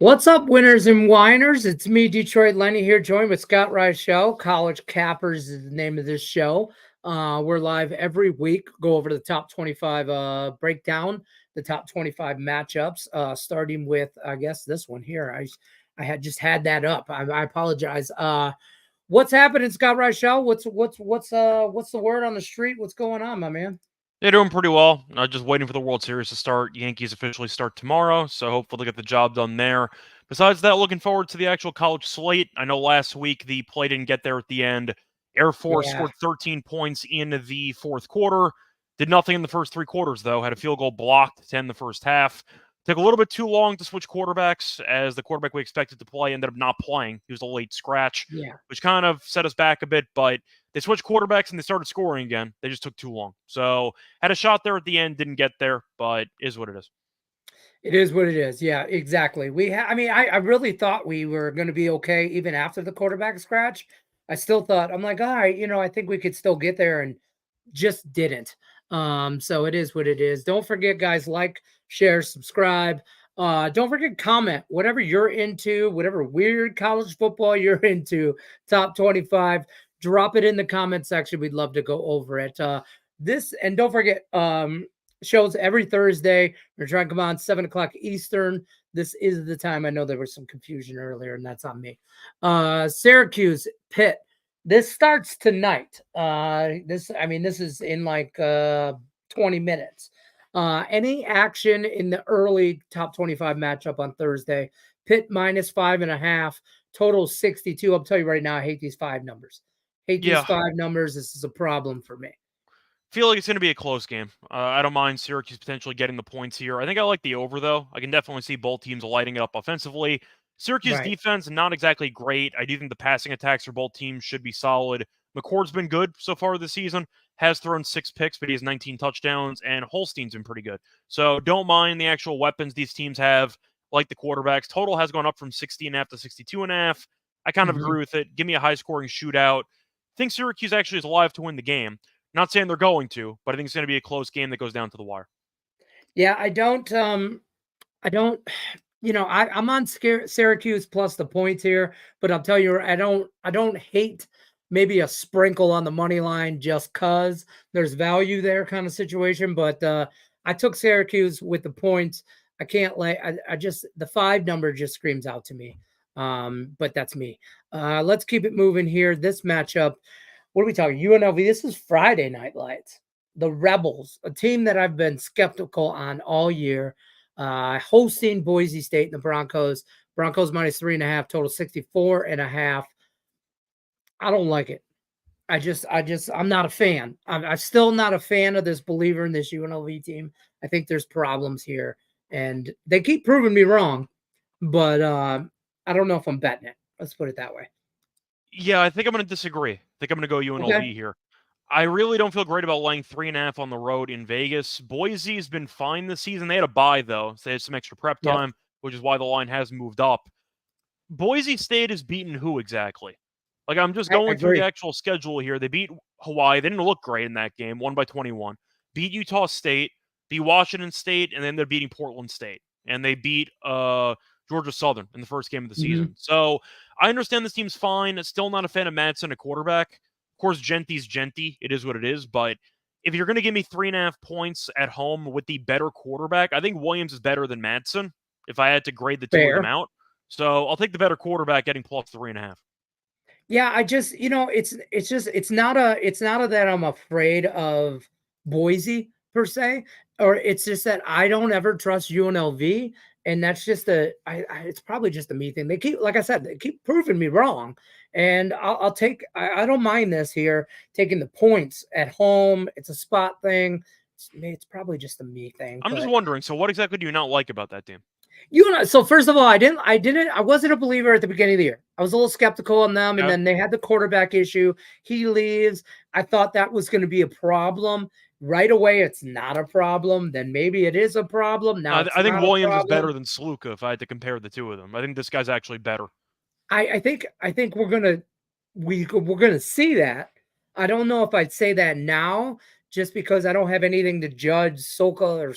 What's up, winners and whiners? It's me, Detroit Lenny, here, joined with Scott Rice Show. College Cappers is the name of this show. We're live every week. Go over the top 25, break down the top 25 matchups, starting with, I guess, this one here. I had just had that up. I apologize. What's happening, Scott Rice Show? What's the word on the street? What's going on, my man? They're doing pretty well. Just waiting for the World Series to start. Yankees officially start tomorrow, so hopefully they get the job done there. Besides that, looking forward to the actual college slate. I know last week the play didn't get there at the end. Air Force Yeah. scored 13 points in the fourth quarter. Did nothing in the first three quarters, though. Had a field goal blocked to end the first half. Took a little bit too long to switch quarterbacks, as the quarterback we expected to play ended up not playing. He was a late scratch, Yeah. which kind of set us back a bit, but they switched quarterbacks and they started scoring again. They just took too long. So had a shot there at the end, didn't get there, but is what it is. It is what it is. Yeah, exactly. I really thought we were going to be okay even after the quarterback scratch. I still thought, I'm like, all right, I think we could still get there and just didn't. So it is what it is. Don't forget, guys, like, share, subscribe. Don't forget, comment whatever you're into, whatever weird college football you're into, top 25. Drop it in the comment section. We'd love to go over it. And don't forget, shows every Thursday. We're trying to come on 7 o'clock Eastern. This is the time. I know there was some confusion earlier, and that's on me. Syracuse, Pitt. This starts tonight. This is in like 20 minutes. Any action in the early top 25 matchup on Thursday? Pitt -5.5, total 62. I'll tell you right now, I hate these five numbers. Yeah, This is a problem for me. feel like it's going to be a close game. I don't mind Syracuse potentially getting the points here. I think I like the over, though. I can definitely see both teams lighting it up offensively. Syracuse Right. defense, not exactly great. I do think the passing attacks for both teams should be solid. McCord's been good so far this season, has thrown 6 picks, but he has 19 touchdowns, and Holstein's been pretty good. So don't mind the actual weapons these teams have, like the quarterbacks. Total has gone up from 60.5 to 62.5. I kind of Mhm. agree with it. Give me a high-scoring shootout. I think Syracuse actually is alive to win the game. Not saying they're going to, but I think it's going to be a close game that goes down to the wire. Yeah, I don't, I'm on Syracuse plus the points here, but I'll tell you, I don't hate maybe a sprinkle on the money line just cause there's value there kind of situation. But I took Syracuse with the points. I can't I just, the five number just screams out to me. But that's me. Let's keep it moving here. This matchup, what are we talking? UNLV. This is Friday Night Lights. The Rebels, a team that I've been skeptical on all year, hosting Boise State and the Broncos. Broncos -3.5, total 64.5. I don't like it. I'm not a fan. I'm still not a fan of this believer in this UNLV team. I think there's problems here, and they keep proving me wrong. But I don't know if I'm betting it. Let's put it that way. Yeah, I think I'm going to disagree. I think I'm going to go Okay. UNLV here. I really don't feel great about laying 3.5 on the road in Vegas. Boise's been fine this season. They had a bye, though, so they had some extra prep Yep. time, which is why the line has moved up. Boise State has beaten who exactly? Like, I'm just I going through the agree. actual schedule here. They beat Hawaii. They didn't look great in that game, won by 21. Beat Utah State, beat Washington State, and then they're beating Portland State. And they beat Georgia Southern in the first game of the Mhm. season. So I understand this team's fine. Still not a fan of Madsen, a quarterback. Of course, Genty's Genty. It is what it is. But if you're going to give me 3.5 points at home with the better quarterback, I think Williams is better than Madsen if I had to grade the two of them Fair. out. So I'll take the better quarterback getting plus 3.5. Yeah, I just, it's not a that I'm afraid of Boise per se, or it's just that I don't ever trust UNLV, and that's just it's probably just a me thing. They keep, like I said, they keep proving me wrong, and I'll take, I don't mind this here taking the points at home. It's a spot thing. It's probably just a me thing, I'm just but wondering, so what exactly do you not like about that team? so first of all, I wasn't a believer at the beginning of the year. I was a little skeptical on them, and Okay. then they had the quarterback issue. He leaves. I thought that was going to be a problem. Right away, it's not a problem. Then maybe it is a problem. Now it's I think not a Williams is problem. better than Sluka if I had to compare the two of them. I think this guy's actually better. I think we're gonna see that. I don't know if I'd say that now, just because I don't have anything to judge Suka,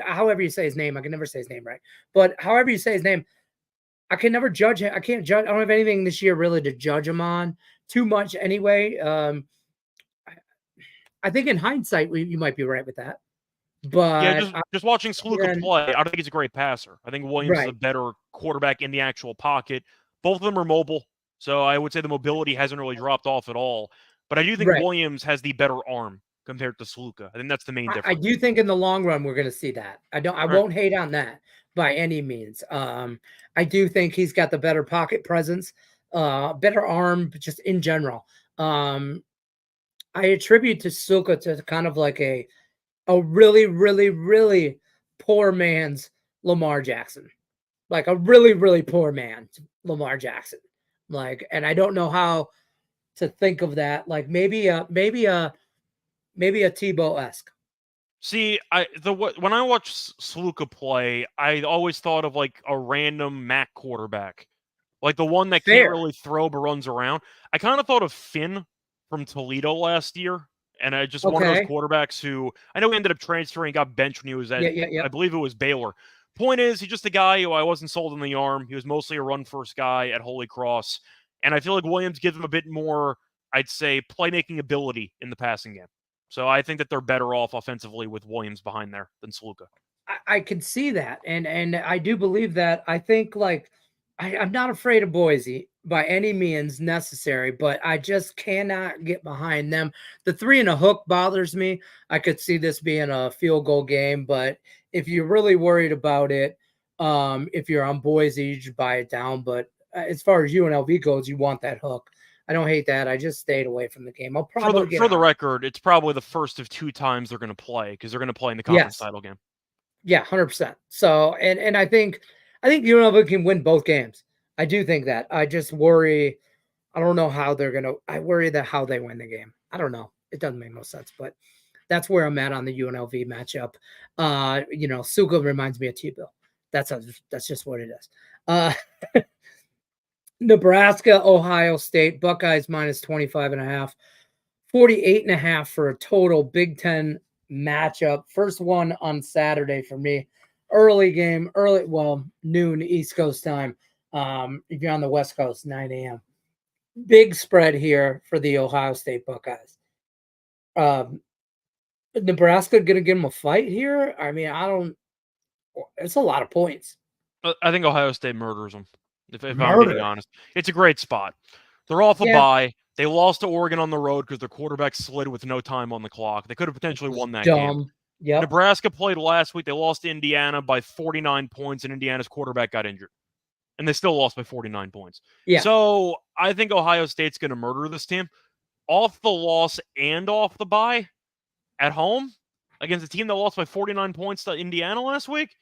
however you say his name. I can never say his name right, but however you say his name, I can never judge him. I can't judge. I don't have anything this year really to judge him on too much anyway. I think in hindsight, you might be right with that. Yeah, But just watching Sluka then, play, I don't think he's a great passer. I think Williams is a right, better quarterback in the actual pocket. Both of them are mobile, so I would say the mobility hasn't really dropped off at all. But I do think right. Williams has the better arm compared to Sluka. I think that's the main I difference. do think in the long run we're going to see that. I All right. won't hate on that by any means. I do think he's got the better pocket presence, better arm, just in general. I attribute to Suka to kind of like a really, really, really poor man's Lamar Jackson, like a really, really poor man's Lamar Jackson. Like, and I don't know how to think of that. Like maybe a Tebow-esque. See, when I watch Sluka play, I always thought of like a random MAC quarterback, like the one that can't Fair. really throw but runs around. I kind of thought of Finn from Toledo last year, and I just one of those Okay. quarterbacks who I know he ended up transferring, got benched when he was at, Yeah, yeah, yeah. I believe it was Baylor. Point is, he's just a guy who I wasn't sold on the arm. He was mostly a run first guy at Holy Cross, and I feel like Williams gives him a bit more, I'd say, playmaking ability in the passing game. So I think that they're better off offensively with Williams behind there than Sluka. I can see that, and I do believe that. I think like I'm not afraid of Boise by any means necessary, but I just cannot get behind them. The 3 and a hook bothers me. I could see this being a field goal game, but if you're really worried about it, if you're on Boise, you should buy it down. But as far as UNLV goes, you want that hook. I don't hate that. I just stayed away from the game. I'll probably get For the on. record, it's probably the first of 2 times they're going to play because they're going to play in the conference Yes. title game. Yeah, 100%. So, and I think UNLV can win both games. I do think that. I just worry. I don't know how they're gonna. I worry that how they win the game. I don't know. It doesn't make no sense, but that's where I'm at on the UNLV matchup. Suka reminds me of T-Bill. That's just what it is. Uh, Nebraska, Ohio State, Buckeyes minus 25 and a half. 48 and a half for a total Big Ten matchup. First one on Saturday for me. Early game, noon East Coast time. If you're on the West Coast, 9 a.m. Big spread here for the Ohio State Buckeyes. Nebraska going to give them a fight here? I mean, it's a lot of points. I think Ohio State murders them, if I'm being Murder. honest. It's a great spot. They're off a bye. They lost to Oregon on the road because their quarterback slid with no time on the clock. They could have potentially won that game. Yep. Nebraska played last week. They lost to Indiana by 49 points, and Indiana's quarterback got injured. And they still lost by 49 points. Yeah. So I think Ohio State's going to murder this team. Off the loss and off the bye at home against a team that lost by 49 points to Indiana last week,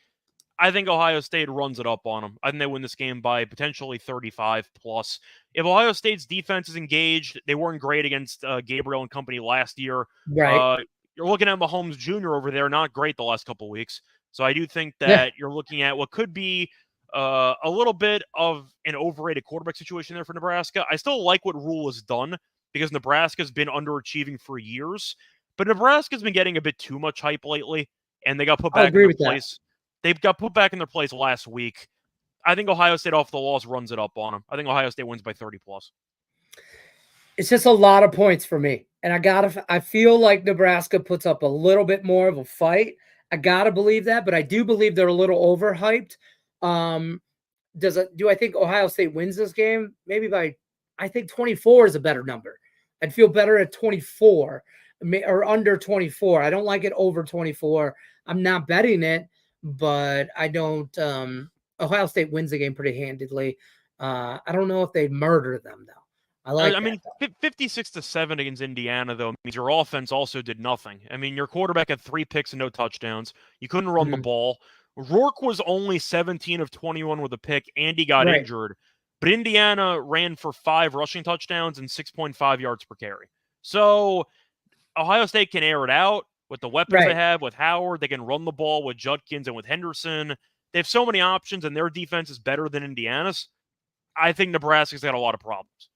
I think Ohio State runs it up on them. I think they win this game by potentially 35 plus. If Ohio State's defense is engaged, they weren't great against Gabriel and company last year. Right. You're looking at Mahomes Jr. over there, not great the last couple of weeks. So I do think that you're looking at what could be a little bit of an overrated quarterback situation there for Nebraska. I still like what Rule has done because Nebraska's been underachieving for years. But Nebraska's been getting a bit too much hype lately, and they got put back in their place. They got put back in their place last week. I think Ohio State off the loss runs it up on them. I think Ohio State wins by 30 plus. It's just a lot of points for me. And I feel like Nebraska puts up a little bit more of a fight. I gotta believe that, but I do believe they're a little overhyped. Do I think Ohio State wins this game? Maybe I think 24 is a better number. I'd feel better at 24 or under 24. I don't like it over 24. I'm not betting it, but I don't. Ohio State wins the game pretty handedly. I don't know if they murder them though. I mean, 56-7 against Indiana, though, means your offense also did nothing. I mean, your quarterback had 3 picks and no touchdowns. You couldn't run the ball. Rourke was only 17 of 21 with a pick, and he got injured. But Indiana ran for 5 rushing touchdowns and 6.5 yards per carry. So Ohio State can air it out with the weapons they have with Howard. They can run the ball with Judkins and with Henderson. They have so many options, and their defense is better than Indiana's. I think Nebraska's got a lot of problems.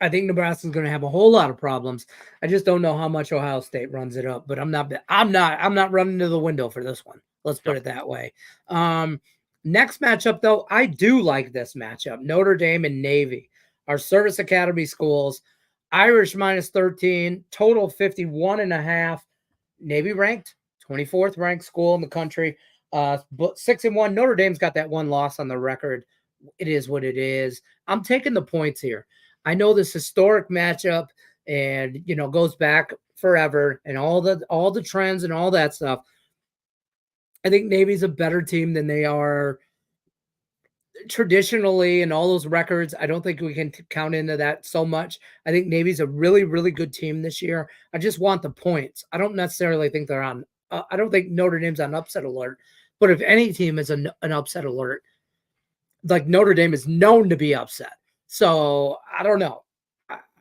I think Nebraska's going to have a whole lot of problems. I just don't know how much Ohio State runs it up, but I'm not running to the window for this one. Let's put it that way. Next matchup, though, I do like this matchup. Notre Dame and Navy, our service academy schools. Irish minus 13, total 51.5. Navy ranked 24th ranked school in the country. But 6-1. Notre Dame's got that one loss on the record. It is what it is. I'm taking the points here. I know this historic matchup and goes back forever and all the trends and all that stuff. I think Navy's a better team than they are traditionally, and all those records. I don't think we can count into that so much. I think Navy's a really, really good team this year. I just want the points. I don't necessarily think they're on. I don't think Notre Dame's on upset alert. But if any team is an upset alert, like Notre Dame is known to be upset. So I don't know.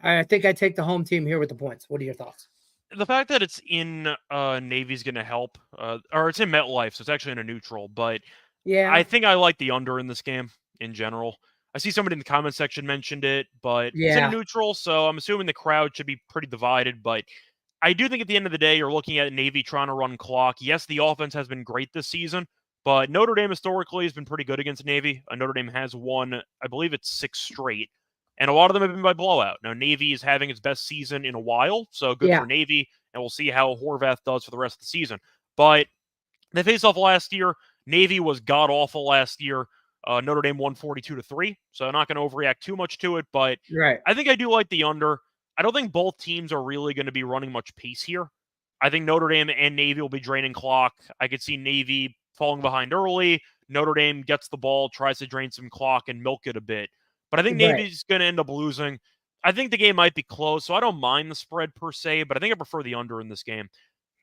I think I take the home team here with the points. What are your thoughts? The fact that it's in Navy's going to help, or it's in MetLife, so it's actually in a neutral. But Yeah, I think I like the under in this game in general. I see somebody in the comment section mentioned it, but it's in a yeah, neutral, so I'm assuming the crowd should be pretty divided. But I do think at the end of the day, you're looking at Navy trying to run clock. Yes, the offense has been great this season, but Notre Dame historically has been pretty good against Navy. Notre Dame has won, I believe it's 6 straight, and a lot of them have been by blowout. Now, Navy is having its best season in a while, so good yeah. for Navy, and we'll see how Horvath does for the rest of the season. But they faced off last year. Navy was god-awful last year. Notre Dame won 42-3, so I'm not going to overreact too much to it, but Right. I think I do like the under. I don't think both teams are really going to be running much pace here. I think Notre Dame and Navy will be draining clock. I could see Navy falling behind early. Notre Dame gets the ball, tries to drain some clock and milk it a bit. But I think Right. Navy's going to end up losing. I think the game might be close, so I don't mind the spread per se, but I think I prefer the under in this game.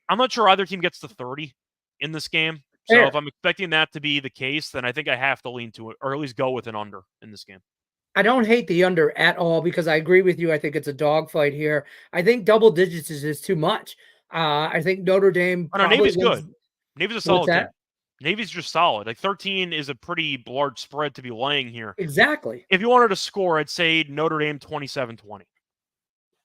I'm not sure either team gets to 30 in this game. So if Fair. I'm expecting that to be the case, then I think I have to lean to it, or at least go with an under in this game. I don't hate the under at all because I agree with you. I think it's a dogfight here. I think double digits is just too much. I think Notre Dame Oh, no, probably Navy's wins. good. Navy's a What's solid that? team. Navy's just solid. Like 13 is a pretty large spread to be laying here. Exactly. If you wanted to score, I'd say Notre Dame 27-20.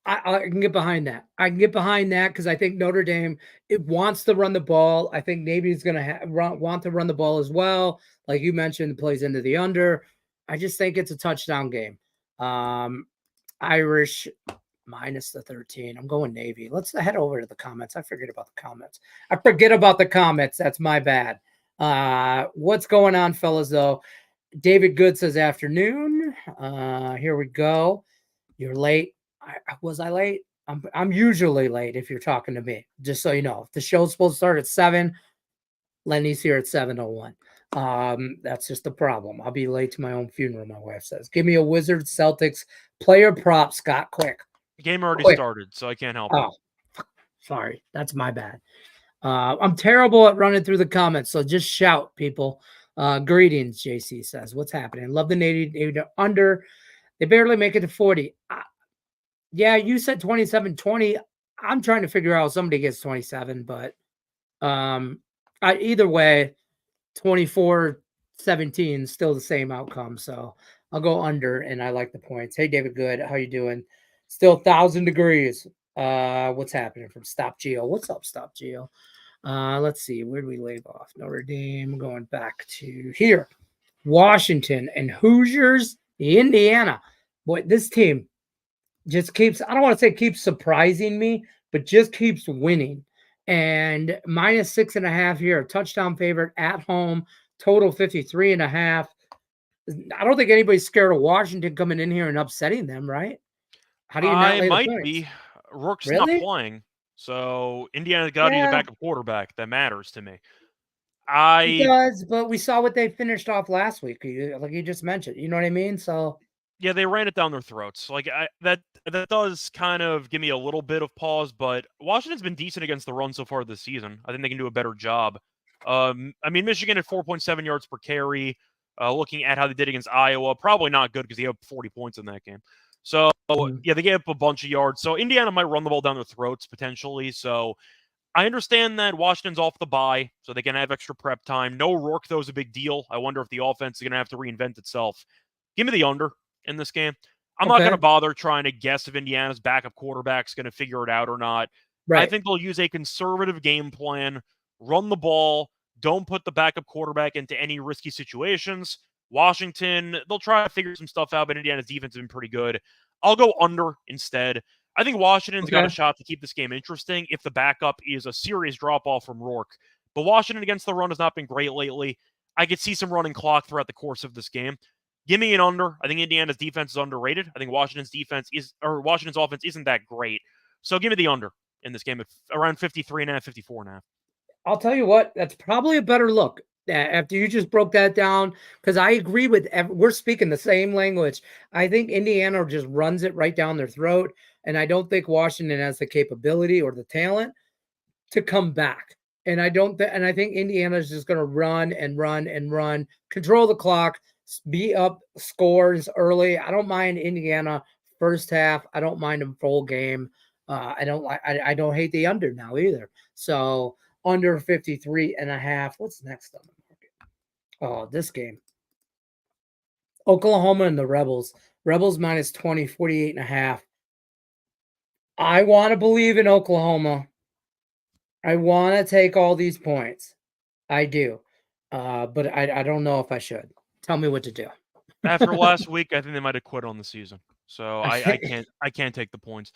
I can get behind that. I can get behind that because I think Notre Dame it wants to run the ball. I think Navy's going to want to run the ball as well. Like you mentioned, plays into the under. I just think it's a touchdown game. Irish minus the 13. I'm going Navy. Let's head over to the comments. I forget about the comments. I forget about the comments. That's my bad. What's going on, fellas, though? David Good says afternoon. Here we go. You're late. Was I late? I'm usually late if you're talking to me. Just so you know, if the show's supposed to start at 7, Lenny's here at 7:01. That's just the problem. I'll be late to my own funeral. My wife says, "Give me a Wizards Celtics player prop, Scott, quick." The game already Quick. started, so I can't help Oh, sorry, that's my bad. I'm terrible at running through the comments, so just shout, people. Greetings, JC says. What's happening? Love the Navy under. They barely make it to 40. Yeah, you said 27-20. I'm trying to figure out how somebody gets 27, but either way, 24-17 still the same outcome. So I'll go under, and I like the points. Hey, David Good, how you doing? Still 1,000 degrees. What's happening from Stop Geo? What's up, Stop Geo? Let's see. Where do we leave off? Notre Dame going back to here. Washington and Hoosiers, Indiana. Boy, this team just keeps, I don't want to say keeps surprising me, but just keeps winning. And minus 6.5 here, a touchdown favorite at home, total 53.5. I don't think anybody's scared of Washington coming in here and upsetting them, right? How do you not I lay the might points? be. Rourke's not Really? playing, so Indiana got to use a Yeah, backup quarterback. That matters to me. it does, but we saw what they finished off last week, like you just mentioned. You know what I mean? So Yeah, they ran it down their throats. Like that does kind of give me a little bit of pause, but Washington's been decent against the run so far this season. I think they can do a better job. I mean, Michigan at 4.7 yards per carry. Looking at how they did against Iowa, probably not good because they have 40 points in that game. So yeah, they gave up a bunch of yards. So Indiana might run the ball down their throats potentially. So I understand that Washington's off the bye, so they can have extra prep time. No Rourke, though, is a big deal. I wonder if the offense is going to have to reinvent itself. Give me the under in this game. I'm not going to okay, bother trying to guess if Indiana's backup quarterback's going to figure it out or not. I right. think they'll use a conservative game plan, run the ball, Don't put the backup quarterback into any risky situations. Washington, they'll try to figure some stuff out, but Indiana's defense has been pretty good. I'll go under instead. I think Washington's got a shot to keep this game interesting if the backup is a serious drop-off from Rourke. But Washington against the run has not been great lately. I could see some running clock throughout the course of this game. Give me an under. I think Indiana's defense is underrated. I think Washington's offense isn't that great. So give me the under in this game at around 53.5, 54.5. I'll tell you what, that's probably a better look after you just broke that down, because I agree with we're speaking the same language. I think Indiana just runs it right down their throat, and I don't think Washington has the capability or the talent to come back. And I think Indiana is just going to run and run and run, control the clock, be up scores early. I don't mind Indiana first half. I don't mind them full game. I don't hate the under now either. So under 53.5. What's next on the market? Oh, this game. Oklahoma and the Rebels. Rebels minus 20, 48.5. I want to believe in Oklahoma. I want to take all these points. I do. But I don't know if I should. Tell me what to do. After last week, I think they might have quit on the season. So I can't take the points.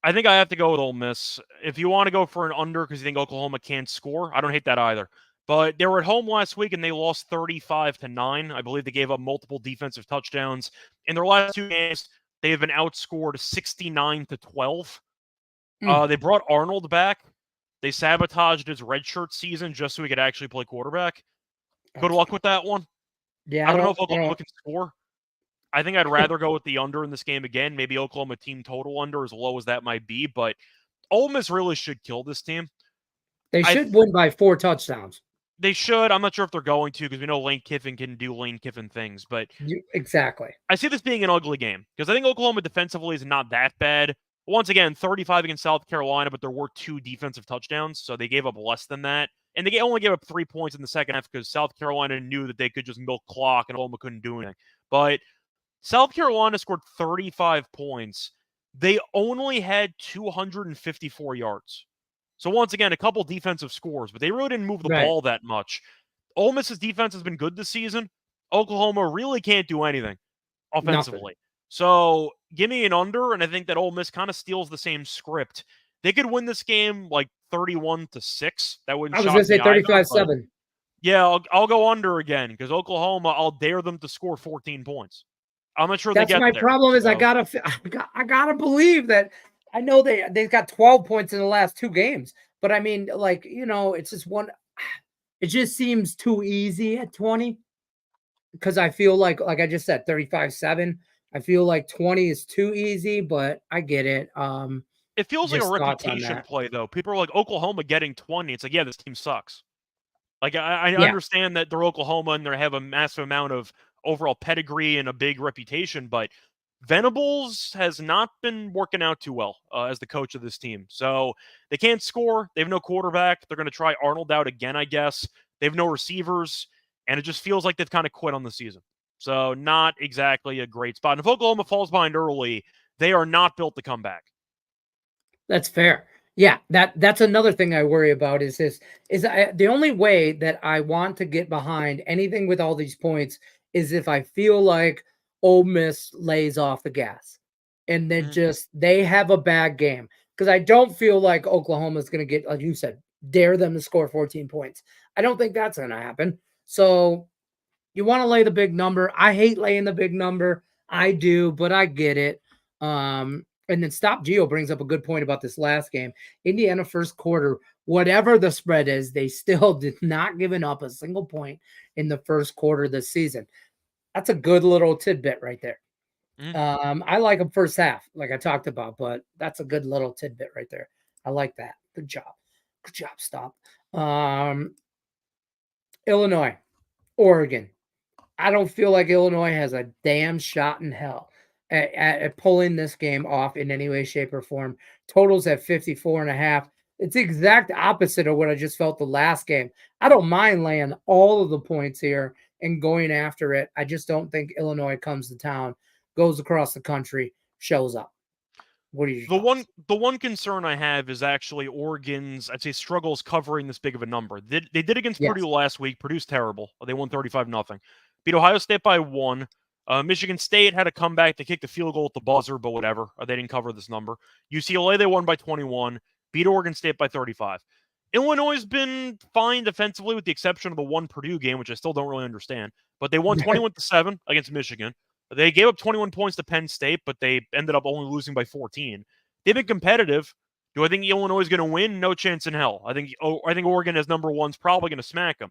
I think I have to go with Ole Miss. If you want to go for an under because you think Oklahoma can't score, I don't hate that either. But they were at home last week and they lost 35-9. I believe they gave up multiple defensive touchdowns. In their last two games, they have been outscored 69-12. They brought Arnold back. They sabotaged his redshirt season just so he could actually play quarterback. Good luck with that one. Yeah, I don't know if Oklahoma can score. I think I'd rather go with the under in this game again. Maybe Oklahoma team total under, as low as that might be. But Ole Miss really should kill this team. They should win by 4 touchdowns. They should. I'm not sure if they're going to, because we know Lane Kiffin can do Lane Kiffin things. But exactly. I see this being an ugly game because I think Oklahoma defensively is not that bad. Once again, 35 against South Carolina, but there were 2 defensive touchdowns, so they gave up less than that. And they only gave up 3 points in the second half because South Carolina knew that they could just milk clock and Oklahoma couldn't do anything. But South Carolina scored 35 points. They only had 254 yards. So once again, a couple defensive scores, but they really didn't move the ball that much. Ole Miss's defense has been good this season. Oklahoma really can't do anything offensively. Nothing. So give me an under, and I think that Ole Miss kind of steals the same script. They could win this game like 31-6. That wouldn't shock me. I was going to say 35-7. Yeah, I'll go under again because Oklahoma, I'll dare them to score 14 points. I'm not sure that's they get my there, problem. Is I gotta believe that. I know they've got 12 points in the last 2 games, but I mean, like, it's just one. It just seems too easy at 20 because I feel like I just said 35-7. I feel like 20 is too easy, but I get it. It feels like a reputation play, though. People are like, Oklahoma getting 20. It's like, yeah, this team sucks. Like, I understand that they're Oklahoma and they have a massive amount of overall pedigree and a big reputation, but Venables has not been working out too well as the coach of this team. So they can't score. They have no quarterback. They're going to try Arnold out again, I guess. They have no receivers, and it just feels like they've kind of quit on the season. So not exactly a great spot. And if Oklahoma falls behind early, they are not built to come back. That's fair. Yeah, that's another thing I worry about is the only way that I want to get behind anything with all these points is if I feel like Ole Miss lays off the gas and then they have a bad game. Because I don't feel like Oklahoma's going to get, like you said, dare them to score 14 points. I don't think that's going to happen. So you want to lay the big number. I hate laying the big number. I do, but I get it. And then Stop Geo brings up a good point about this last game. Indiana first quarter, whatever the spread is, they still did not giving up a single point in the first quarter of the season. That's a good little tidbit right there. I like them first half, like I talked about, but that's a good little tidbit right there. I like that. Good job. Good job, Stop. Illinois, Oregon. I don't feel like Illinois has a damn shot in hell at pulling this game off in any way, shape, or form. Totals at 54.5. It's the exact opposite of what I just felt the last game. I don't mind laying all of the points here and going after it. I just don't think Illinois comes to town, goes across the country, shows up. What are your The thoughts? one concern I have is actually Oregon's, I'd say, struggles covering this big of a number. They did against Purdue Yes. last week. Purdue's terrible. They won 35-0. Beat Ohio State by 1. Michigan State had a comeback. They kicked a field goal at the buzzer, but whatever. They didn't cover this number. UCLA, they won by 21. Beat Oregon State by 35. Illinois has been fine defensively with the exception of the one Purdue game, which I still don't really understand. But they won 21-7 against Michigan. They gave up 21 points to Penn State, but they ended up only losing by 14. They've been competitive. Do I think Illinois is going to win? No chance in hell. I think Oregon as number one's probably going to smack them.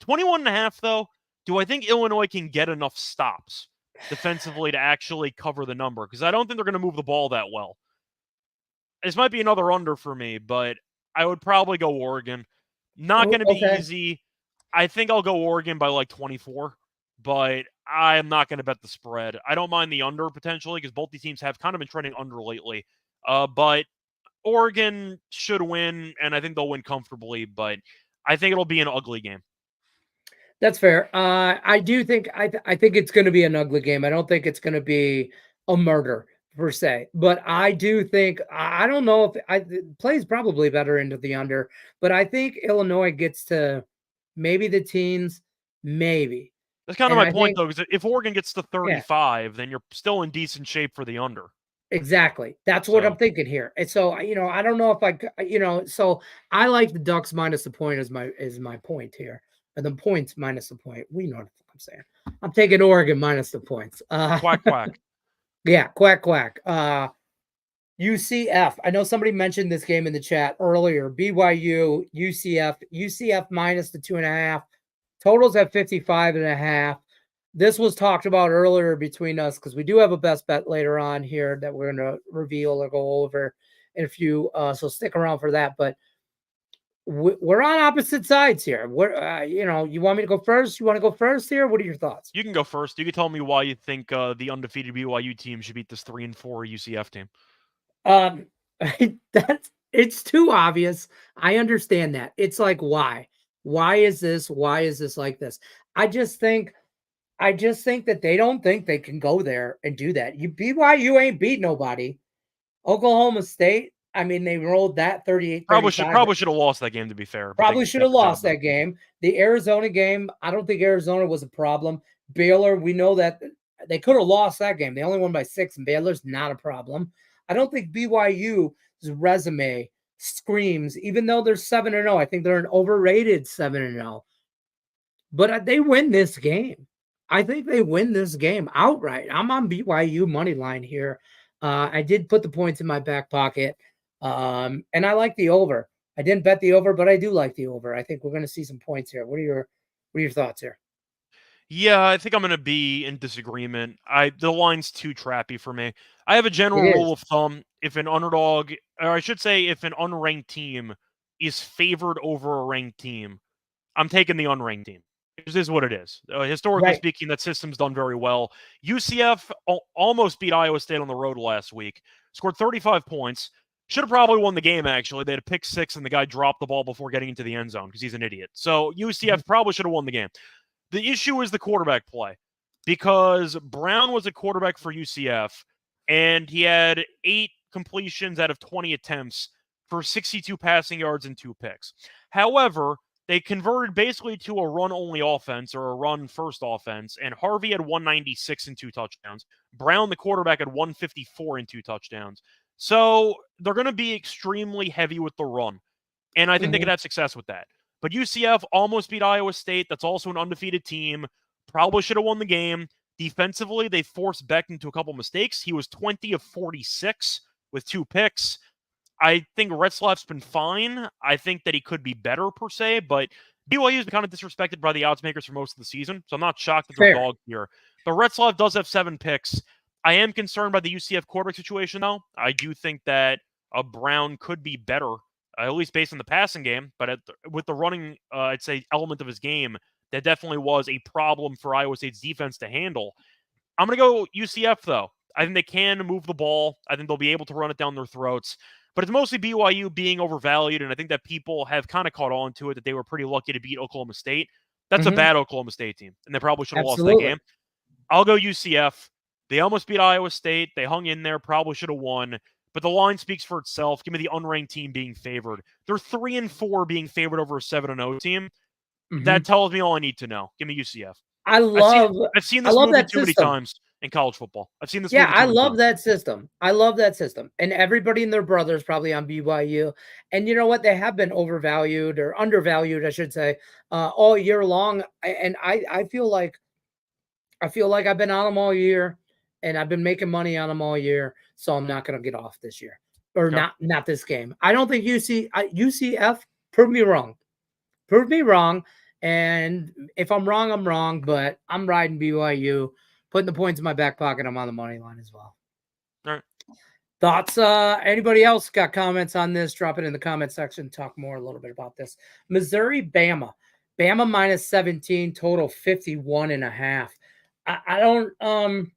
21.5, though, do I think Illinois can get enough stops defensively to actually cover the number? Because I don't think they're going to move the ball that well. This might be another under for me, but I would probably go Oregon. Not going to be easy. I think I'll go Oregon by like 24, but I am not going to bet the spread. I don't mind the under potentially because both these teams have kind of been trending under lately. But Oregon should win, and I think they'll win comfortably, but I think it'll be an ugly game. That's fair. I do think I think it's going to be an ugly game. I don't think it's going to be a murder per se, but I do think I don't know if plays probably better into the under, but I think Illinois gets to maybe the teens, maybe. That's kind of my point, though, because if Oregon gets to 35, then you're still in decent shape for the under. Exactly. That's what I'm thinking here. And so, I don't know if so I like the Ducks minus the point is my point here. Or the points minus the point. We know what I'm saying. I'm taking Oregon minus the points. Quack, quack. Yeah, quack, quack. UCF. I know somebody mentioned this game in the chat earlier. BYU, UCF minus the 2.5. Totals at 55.5. This was talked about earlier between us because we do have a best bet later on here that we're going to reveal or go over in a few. So stick around for that. But we're on opposite sides here. You want me to go first? You want to go first here? What are your thoughts? You can go first. You can tell me why you think the undefeated BYU team should beat this 3-4 UCF team. It's too obvious. I understand that. It's like, why? Why is this like this? I just think that they don't think they can go there and do that. BYU ain't beat nobody. Oklahoma State, I mean, they rolled that 38. Probably should have lost that game, to be fair. Probably should have lost that game. The Arizona game, I don't think Arizona was a problem. Baylor, we know that they could have lost that game. They only won by 6, and Baylor's not a problem. I don't think BYU's resume screams, even though they're 7-0. I think they're an overrated 7-0. But they win this game. I think they win this game outright. I'm on BYU money line here. I did put the points in my back pocket, and I like the over. I didn't bet the over, but I do like the over. I think we're going to see some points here. What are your thoughts here? Yeah, I think I'm going to be in disagreement. The line's too trappy for me. I have a general rule of thumb. If an underdog, or I should say, if an unranked team is favored over a ranked team, I'm taking the unranked team. It is what it is. Historically speaking, that system's done very well. UCF almost beat Iowa State on the road last week. Scored 35 points. Should have probably won the game, actually. They had a pick 6, and the guy dropped the ball before getting into the end zone because he's an idiot. So UCF probably should have won the game. The issue is the quarterback play because Brown was a quarterback for UCF, and he had 8 completions out of 20 attempts for 62 passing yards and 2 picks. However, they converted basically to a run-only offense or a run-first offense, and Harvey had 196 and 2 touchdowns. Brown, the quarterback, had 154 and 2 touchdowns. So they're going to be extremely heavy with the run, and I think they could have success with that. But UCF almost beat Iowa State. That's also an undefeated team. Probably should have won the game. Defensively, they forced Beck into a couple mistakes. He was 20 of 46 with 2 picks. I think Retzlaff's been fine. I think that he could be better per se, but BYU's been kind of disrespected by the odds makers for most of the season, so I'm not shocked that they're dog here. But Retzlaff does have 7 picks. I am concerned by the UCF quarterback situation, though. I do think that Brown could be better, at least based on the passing game, but with the running, I'd say, element of his game, that definitely was a problem for Iowa State's defense to handle. I'm going to go UCF, though. I think they can move the ball. I think they'll be able to run it down their throats. But it's mostly BYU being overvalued, and I think that people have kind of caught on to it that they were pretty lucky to beat Oklahoma State. That's a bad Oklahoma State team, and they probably should have lost that game. I'll go UCF. They almost beat Iowa State. They hung in there, probably should have won. but the line speaks for itself. Give me the unranked team being favored. They're 3-4 being favored over a 7-0 team. That tells me all I need to know. Give me UCF. I I've seen this love movie that too many system. times in college football. I've seen this Yeah, movie too I many love times. that system. I love that system. And everybody and their brothers probably on BYU. And you know what? They have been overvalued or undervalued, I should say, all year long. And I feel like I've been on them all year, and I've been making money on them all year. So I'm not going to get off this year, or Okay. not this game. I don't think UCF prove me wrong. Prove me wrong. And if I'm wrong, I'm wrong. But I'm riding BYU, putting the points in my back pocket. I'm on the money line as well. All right. Thoughts? Anybody else got comments on this? Drop it in the comment section. Talk more a little bit about this. Missouri, Bama. Bama minus 17, total 51.5. I don't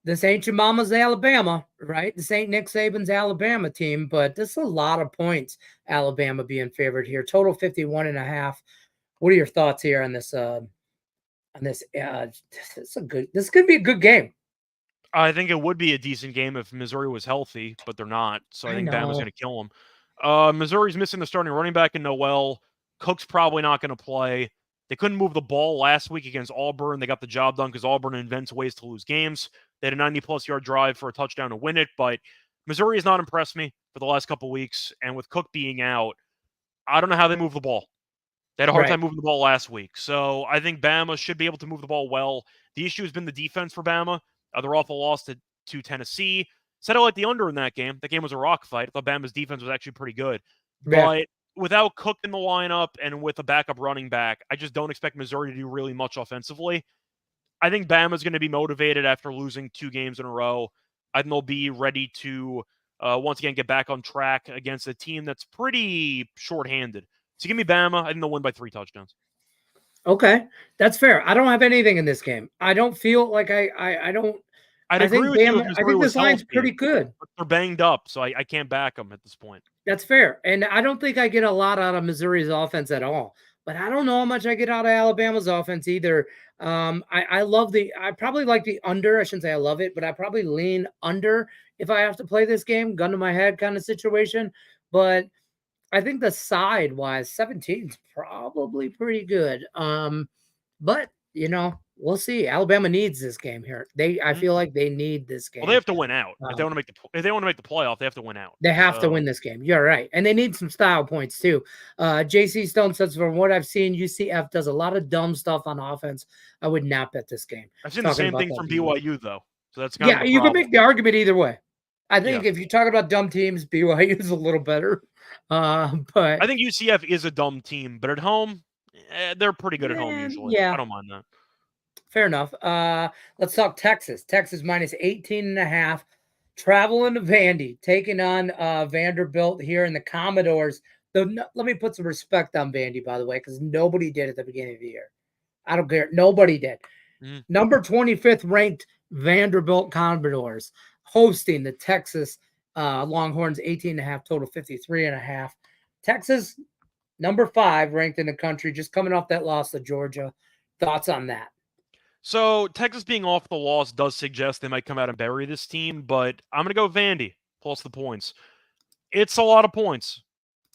this ain't your mama's Alabama, right? This ain't Nick Saban's Alabama team, but this is a lot of points. Alabama being favored here. Total 51.5. What are your thoughts here on this? This is gonna be a good game. I think it would be a decent game if Missouri was healthy, but they're not. So I think Bama's going to kill them. Missouri's missing the starting running back in Noel. Cook's probably not going to play. They couldn't move the ball last week against Auburn. They got the job done because Auburn invents ways to lose games. They had a 90-plus yard drive for a touchdown to win it, but Missouri has not impressed me for the last couple weeks. And with Cook being out, I don't know how they move the ball. They had a hard time moving the ball last week. So I think Bama should be able to move the ball well. The issue has been the defense for Bama. They're off a loss to Tennessee. Said I like the under in that game. That game was a rock fight. I thought Bama's defense was actually pretty good. Yeah. But without Cook in the lineup and with a backup running back, I just don't expect Missouri to do really much offensively. I think Bama's going to be motivated after losing 2 games in a row. I think they'll be ready to once again get back on track against a team that's pretty shorthanded. So give me Bama. I think they'll win by 3 touchdowns. Okay, that's fair. I don't have anything in this game. I don't feel like I don't. I'd agree with you if Missouri was this line's healthy, pretty good. but they're banged up, so I can't back them at this point. That's fair. And I don't think I get a lot out of Missouri's offense at all. But I don't know how much I get out of Alabama's offense either. I probably like the under. I shouldn't say I love it, but I probably lean under if I have to play this game, gun to my head kind of situation. But I think the side wise, 17 is probably pretty good. But we'll see. Alabama needs this game here. I feel like they need this game. Well, they have to win out if they want to make the playoff. They have to win out. They have to win this game. You're right, and they need some style points too. JC Stone says, from what I've seen, UCF does a lot of dumb stuff on offense. I would not bet this game. I've seen the same thing from BYU though, so that's kind of you can make the argument either way. I think if you're talking about dumb teams, BYU is a little better. But I think UCF is a dumb team, but at home, they're pretty good at home usually. Yeah, I don't mind that. Fair enough. Let's talk Texas. Texas minus 18.5. Traveling to Vandy, taking on Vanderbilt here in the Commodores. Let me put some respect on Vandy, by the way, because nobody did at the beginning of the year. I don't care. Nobody did. Number 25th ranked Vanderbilt Commodores hosting the Texas Longhorns, 18.5, total 53.5. Texas, number 5 ranked in the country, just coming off that loss to Georgia. Thoughts on that? So Texas being off the loss does suggest they might come out and bury this team, but I'm going to go Vandy plus the points. It's a lot of points.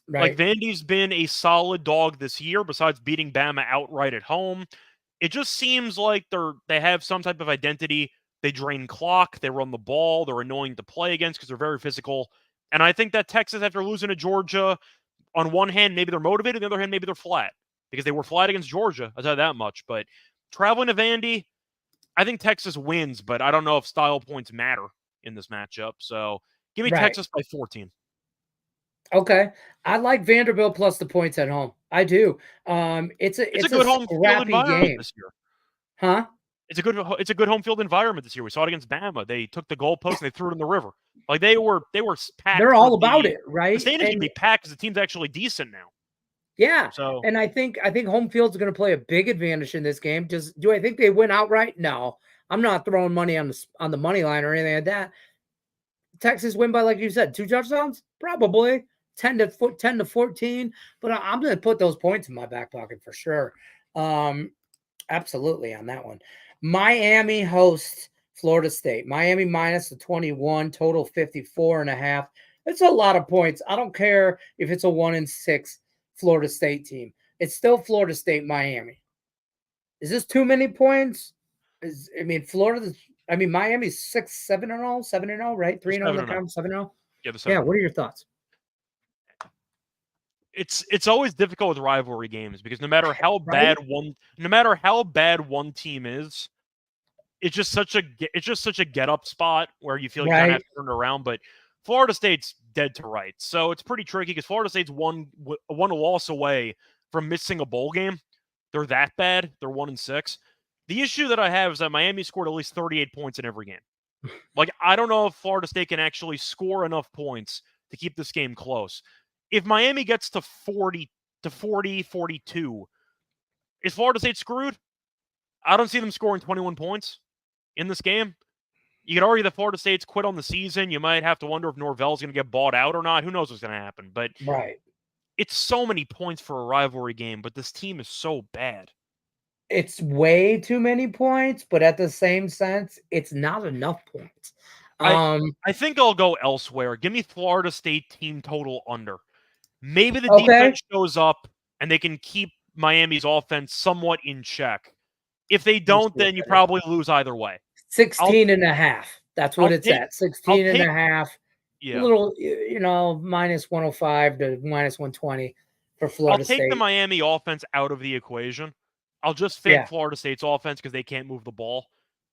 Right. Like Vandy's been a solid dog this year besides beating Bama outright at home. It just seems like they have some type of identity. They drain clock, they run the ball, they're annoying to play against because they're very physical. And I think that Texas, after losing to Georgia, on one hand, maybe they're motivated, on the other hand, maybe they're flat. Because they were flat against Georgia, I'll tell you that much. But traveling to Vandy, I think Texas wins, but I don't know if style points matter in this matchup. So give me Texas by 14. Okay. I like Vanderbilt plus the points at home. I do. It's a good home field environment this year. Huh? It's a good home field environment this year. We saw it against Bama. They took the goalpost and they threw it in the river. Like they were packed. They're all about it, right? The stadium's gonna be packed because the team's actually decent now. Yeah. And I think home field's going to play a big advantage in this game. Do I think they win outright? No. I'm not throwing money on the money line or anything like that. Texas win by, like you said, 2 touchdowns? Probably 10 to 14. But I'm going to put those points in my back pocket for sure. Absolutely on that one. Miami hosts Florida State. Miami minus the 21, total 54.5. It's a lot of points. I don't care if it's a 1-6 Florida State team. It's still Florida State, Miami. Is this too many points? Miami's 6-7-0, 7-0, right? 3-0 in the 7-0. conference, 7-0. Yeah, the Yeah, 7-0. what are your thoughts? It's always difficult with rivalry games because no matter how Right? bad one team is, it's just such a get up spot where you feel you kind of have Right. to turn it around. But Florida State's dead to rights, so it's pretty tricky because Florida State's one loss away from missing a bowl game. They're that bad. They're 1-6. The issue that I have is that Miami scored at least 38 points in every game. Like, I don't know if Florida State can actually score enough points to keep this game close. If Miami gets to 40, 42, is Florida State screwed? I don't see them scoring 21 points in this game. You could argue that Florida State's quit on the season. You might have to wonder if Norvell's going to get bought out or not. Who knows what's going to happen? But Right. it's so many points for a rivalry game, but this team is so bad. It's way too many points, but at the same sense, it's not enough points. I think I'll go elsewhere. Give me Florida State team total under. Maybe the Okay. defense shows up and they can keep Miami's offense somewhat in check. If they don't, then you probably lose either way. 16.5. That's what it's at. 16.5. Yeah. Little, minus 105 to minus 120 for Florida State. I'll take the Miami offense out of the equation. I'll just fade Florida State's offense because they can't move the ball.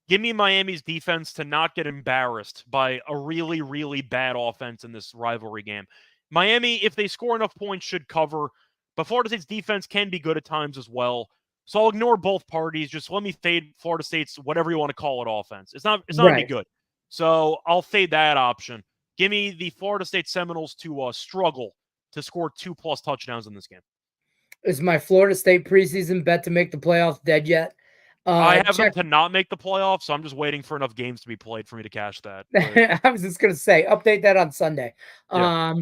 Give me Miami's defense to not get embarrassed by a really, really bad offense in this rivalry game. Miami, if they score enough points, should cover, but Florida State's defense can be good at times as well. So I'll ignore both parties. Just let me fade Florida State's whatever you want to call it offense. It's not any good. So I'll fade that option. Give me the Florida State Seminoles to struggle to score 2+ touchdowns in this game. Is my Florida State preseason bet to make the playoffs dead yet? I have them to not make the playoffs, so I'm just waiting for enough games to be played for me to cash that. I was just going to say, update that on Sunday. Yeah.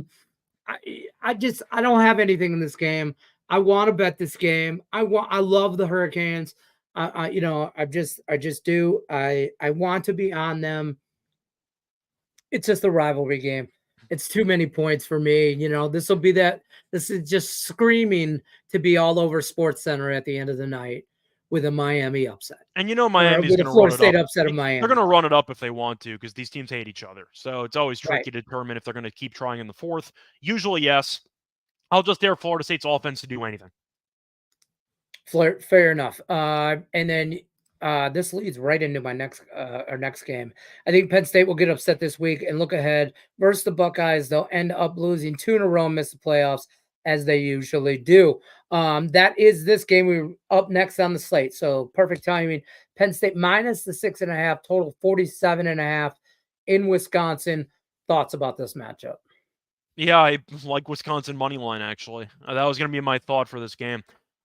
I don't have anything in this game. I want to bet this game. I love the Hurricanes. I just do. I want to be on them. It's just a rivalry game. It's too many points for me. This is just screaming to be all over Sports Center at the end of the night with a Miami upset. And Miami's going to Florida State upset of Miami. They're going to run it up if they want to because these teams hate each other. So it's always tricky to determine if they're going to keep trying in the fourth. Usually, yes. I'll just dare Florida State's offense to do anything. Fair enough. And then this leads right into my our next game. I think Penn State will get upset this week and look ahead versus the Buckeyes. They'll end up losing 2 in a row and miss the playoffs as they usually do. That is this game. We're up next on the slate. So perfect timing. Penn State minus the 6.5, total 47.5 in Wisconsin. Thoughts about this matchup? Yeah, I like Wisconsin money line, actually. That was going to be my thought for this game.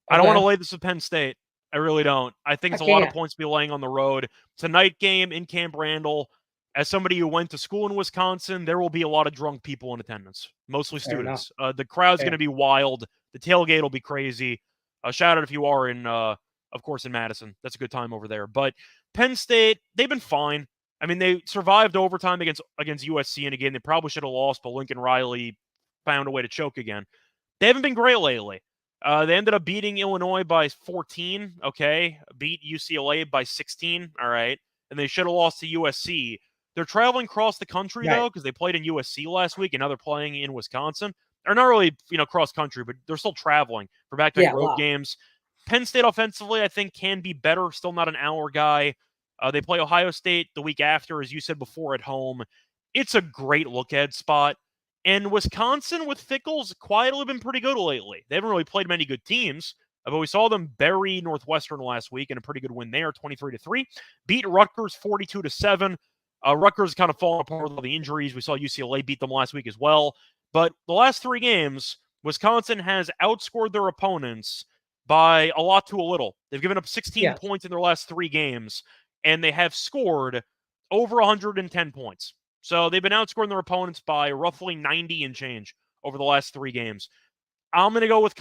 I don't want to lay this with Penn State. I really don't. I think it's a lot of points to be laying on the road. It's a night game in Camp Randall. As somebody who went to school in Wisconsin, there will be a lot of drunk people in attendance, mostly students. The crowd's going to be wild. The tailgate will be crazy. Shout out if you are in, of course, in Madison. That's a good time over there. But Penn State, they've been fine. I mean, they survived overtime against USC in a game they probably should have lost, but Lincoln Riley found a way to choke again. They haven't been great lately. They ended up beating Illinois by 14, okay? Beat UCLA by 16, all right? And they should have lost to USC. They're traveling across the country, though, because they played in USC last week, and now they're playing in Wisconsin. They're not really, cross country, but they're still traveling for back-to-back road games. Penn State offensively, I think, can be better. Still not an hour guy. They play Ohio State the week after, as you said before, at home. It's a great look-ahead spot. And Wisconsin, with Fickles, quietly been pretty good lately. They haven't really played many good teams, but we saw them bury Northwestern last week in a pretty good win there, 23-3. Beat Rutgers 42-7. Rutgers kind of fallen apart with all the injuries. We saw UCLA beat them last week as well. But the last 3 games, Wisconsin has outscored their opponents by a lot to a little. They've given up 16 points in their last 3 games, and they have scored over 110 points. So they've been outscoring their opponents by roughly 90 and change over the last 3 games. I'm going to go with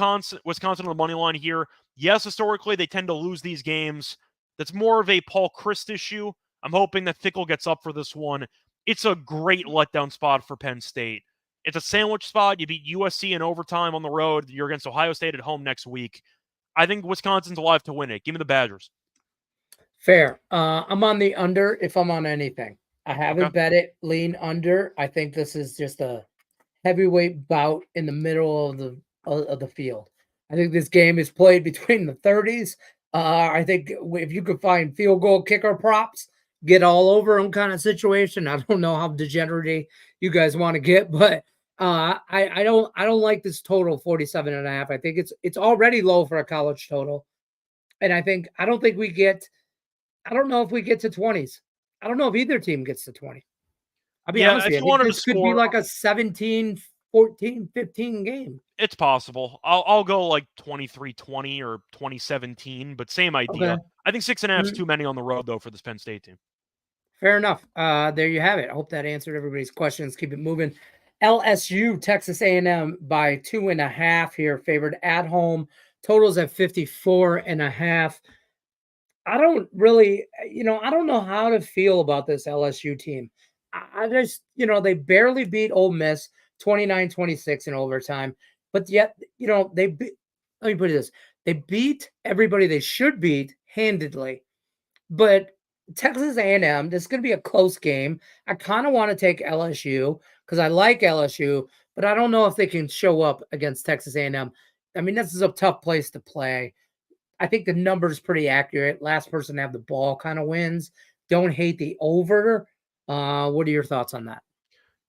Wisconsin on the money line here. Yes, historically, they tend to lose these games. That's more of a Paul Chryst issue. I'm hoping that Fickle gets up for this one. It's a great letdown spot for Penn State. It's a sandwich spot. You beat USC in overtime on the road. You're against Ohio State at home next week. I think Wisconsin's alive to win it. Give me the Badgers. Fair. I'm on the under if I'm on anything. I Okay. haven't bet it. Lean under. I think this is just a heavyweight bout in the middle of the field. I think this game is played between the 30s. I think if you could find field goal kicker props, get all over them kind of situation. I don't know how degenerate you guys want to get, but I don't like this total 47.5. I think it's already low for a college total. And I don't know if we get to 20s. I don't know if either team gets to 20. I'll be Yeah, honest with if you. I you think wanted to this could be score, like a 17, 14, 15 game. it's possible. I'll go like 23-20 or 2017, but same Okay. idea. I think 6.5 is Mhm. too many on the road, though, for this Penn State team. Fair enough. There you have it. I hope that answered everybody's questions. Keep it moving. LSU, Texas A&M by 2.5 here, favored at home. Totals at 54.5. I don't really, I don't know how to feel about this LSU team. I just, they barely beat Ole Miss 29-26 in overtime, but yet, let me put it this. They beat everybody they should beat handedly. But Texas A&M, this is going to be a close game. I kind of want to take LSU because I like LSU, but I don't know if they can show up against Texas A&M. I mean, this is a tough place to play. I think the number is pretty accurate. Last person to have the ball kind of wins. Don't hate the over. What are your thoughts on that?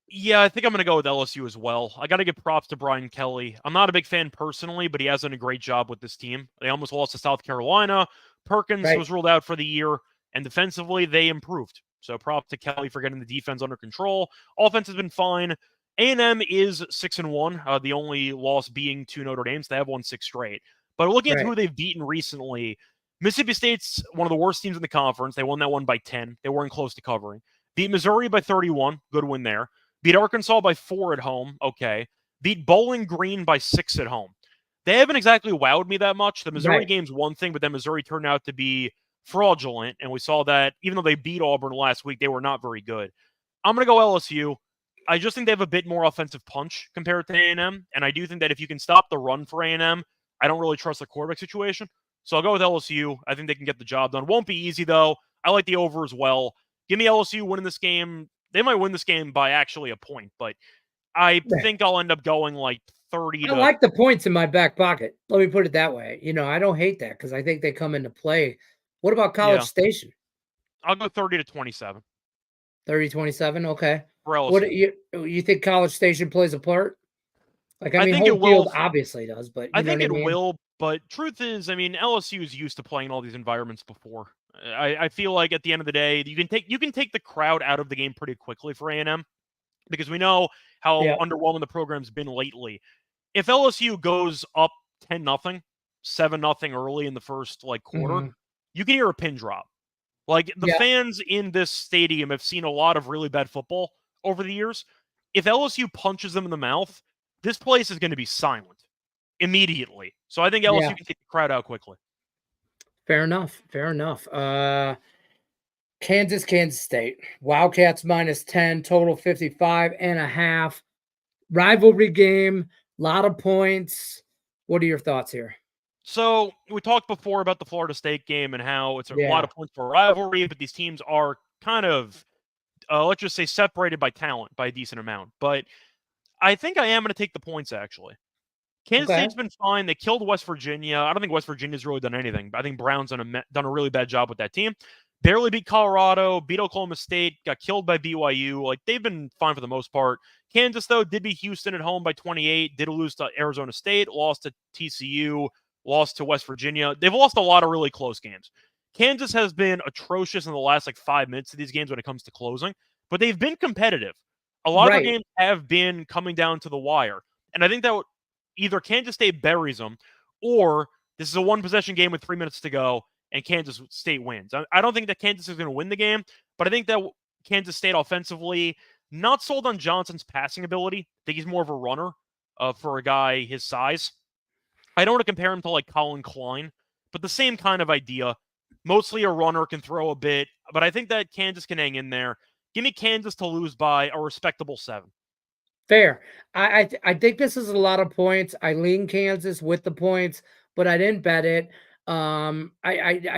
Yeah, I think I'm going to go with LSU as well. I got to give props to Brian Kelly. I'm not a big fan personally, but he has done a great job with this team. They almost lost to South Carolina. Perkins Right. was ruled out for the year, and defensively, they improved. So props to Kelly for getting the defense under control. Offense has been fine. A&M is 6-1, the only loss being to Notre Dame. So they have won 6 straight. But looking at Right. who they've beaten recently, Mississippi State's one of the worst teams in the conference. They won that one by 10. They weren't close to covering. Beat Missouri by 31. Good win there. Beat Arkansas by 4 at home. Okay. Beat Bowling Green by 6 at home. They haven't exactly wowed me that much. The Missouri Right. game's one thing, but then Missouri turned out to be fraudulent, and we saw that even though they beat Auburn last week, they were not very good. I'm going to go LSU. I just think they have a bit more offensive punch compared to A&M, and I do think that if you can stop the run for A&M, I don't really trust the quarterback situation. So I'll go with LSU. I think they can get the job done. Won't be easy, though. I like the over as well. Give me LSU winning this game. They might win this game by actually a point, but I Right. think I'll end up going like 30 I to. like the points in my back pocket. Let me put it that way. I don't hate that because I think they come into play. What about College Yeah, Station? I'll go 30 to 27 30-27. Okay. for What LSU. you think College Station plays a part? Like, I I mean, think home it will. field obviously does, but I you know think what I it mean? will, but truth is, I mean, LSU is used to playing in all these environments before. I feel like at the end of the day, you can take the crowd out of the game pretty quickly for A&M because we know how Yeah. underwhelming the program's been lately. If LSU goes up 10-0, 7-0 early in the first like quarter, Mhm. you can hear a pin drop. Like the Yeah. fans in this stadium have seen a lot of really bad football over the years. If LSU punches them in the mouth, this place is going to be silent immediately. So I think Yeah. LSU can take the crowd out quickly. Fair enough. Fair enough. Kansas State. Wildcats -10, total 55.5. Rivalry game, lot of points. What are your thoughts here? So we talked before about the Florida State game and how it's a lot Yeah. of points for a rivalry, but these teams are kind of, let's just say, separated by talent by a decent amount. But I think I am going to take the points actually. Kansas Okay. State's been fine. They killed West Virginia. I don't think West Virginia's really done anything. I think Brown's done a really bad job with that team. Barely beat Colorado, beat Oklahoma State, got killed by BYU. Like they've been fine for the most part. Kansas though did beat Houston at home by 28. Did lose to Arizona State. Lost to TCU. Lost to West Virginia. They've lost a lot of really close games. Kansas has been atrocious in the last like 5 minutes of these games when it comes to closing, but they've been competitive. A lot of their Right. games have been coming down to the wire, and I think that either Kansas State buries them or this is a one possession game with 3 minutes to go and Kansas State wins. I don't think that Kansas is going to win the game, but I think that Kansas State offensively, not sold on Johnson's passing ability. I think he's more of a runner for a guy his size. I don't want to compare him to like Colin Klein, but the same kind of idea. Mostly a runner, can throw a bit, but I think that Kansas can hang in there. Give me Kansas to lose by a respectable 7. Fair. I think this is a lot of points. I lean Kansas with the points, but I didn't bet it. I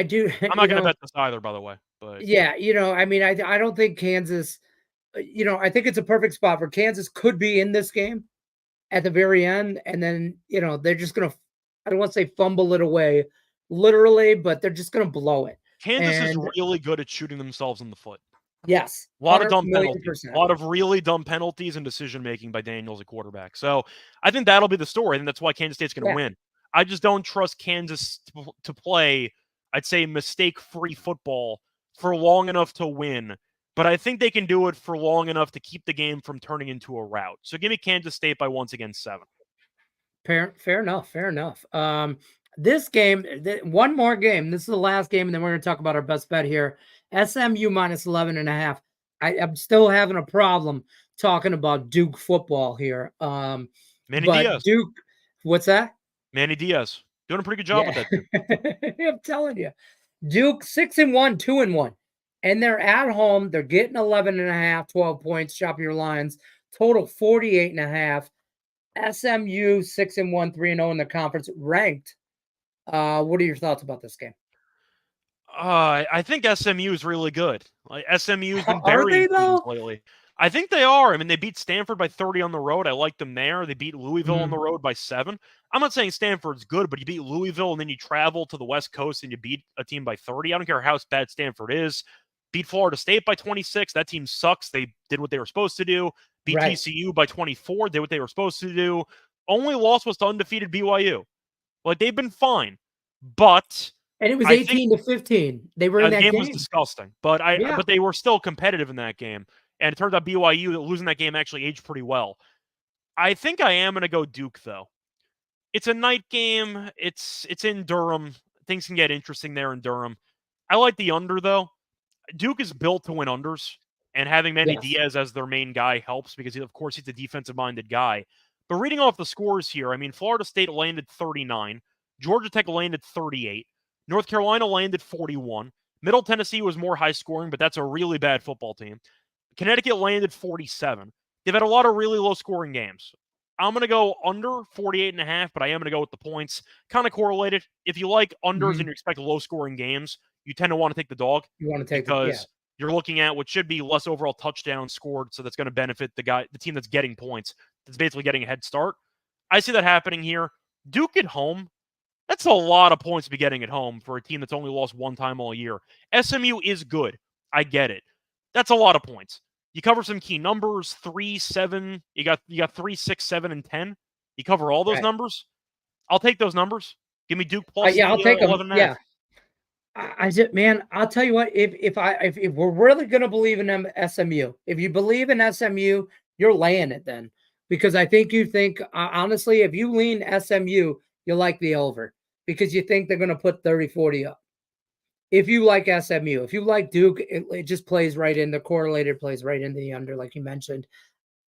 do, I'm not going to bet this either, by the way. But yeah, I mean, I don't think Kansas, I think it's a perfect spot for Kansas could be in this game at the very end, and then they're just gonna, I don't want to say fumble it away, literally, but they're just gonna blow it. Kansas is And really good at shooting themselves in the foot. yes, A lot of dumb 100,000,000%. penalties. A lot of really dumb penalties and decision making by Daniels at quarterback. So I think that'll be the story, and that's why Kansas State's going to Yeah, win. I just don't trust Kansas to play, I'd say, mistake-free football for long enough to win. But I think they can do it for long enough to keep the game from turning into a rout. So give me Kansas State by once again 7. fair enough, fair enough. This game, one more game. This is the last game, and then we're going to talk about our best bet here. SMU minus 11.5. I'm still having a problem talking about Duke football here. Manny But Diaz. Duke, what's that? Manny Diaz. Doing a pretty good job Yeah, with that team. I'm telling you, Duke 6-1, 2-1, and they're at home. They're getting 11.5, 12 points. Shop your lines. Total 48.5. SMU 6-1, 3-0 in the conference, ranked. What are your thoughts about this game? I think SMU is really good. Like SMU's been Are they burying teams though? lately. I think they are. I mean, they beat Stanford by 30 on the road. I like them there. They beat Louisville on the Mhm. road by 7. I'm not saying Stanford's good, but you beat Louisville and then you travel to the West Coast and you beat a team by 30. I don't care how bad Stanford is. Beat Florida State by 26. That team sucks. They did what they were supposed to do. Beat Right, TCU by 24. Did what they were supposed to do. Only loss was to undefeated BYU. Like, they've been fine. But and it was I think 18-15. They were in the that game was game. disgusting, but Yeah, they were still competitive in that game. And it turns out BYU losing that game actually aged pretty well. I think I am going to go Duke though. It's a night game. It's in Durham. Things can get interesting there in Durham. I like the under though. Duke is built to win unders, and having Manny yes, Diaz as their main guy helps because, of course, he's a defensive-minded guy. But reading off the scores here, I mean, Florida State landed 39, Georgia Tech landed 38, North Carolina landed 41, Middle Tennessee was more high-scoring, but that's a really bad football team. Connecticut landed 47. They've had a lot of really low-scoring games. I'm going to go under 48.5, but I am going to go with the points. Kind of correlated. If you like unders and mhm. you expect low-scoring games, you tend to want to take the dog You want to take the, yeah, because you're looking at what should be less overall touchdowns scored, so that's going to benefit the team that's getting points, that's basically getting a head start. I see that happening here. Duke at home, that's a lot of points to be getting at home for a team that's only lost one time all year. SMU is good. I get it. That's a lot of points. You cover some key numbers, 3, 7. You got 3, 6, 7, and 10. You cover all those right. numbers. I'll take those numbers. Give me Duke plus Yeah, the I'll take them. 11 and a Yeah, half. I just, man, I'll tell you what. If we're really gonna believe in them, SMU. If you believe in SMU, you're laying it then, because I think you think honestly, if you lean SMU, you like the over because you think they're gonna put 30-40 up. If you like SMU, if you like Duke, it just plays right in the correlated, plays right into the under, like you mentioned.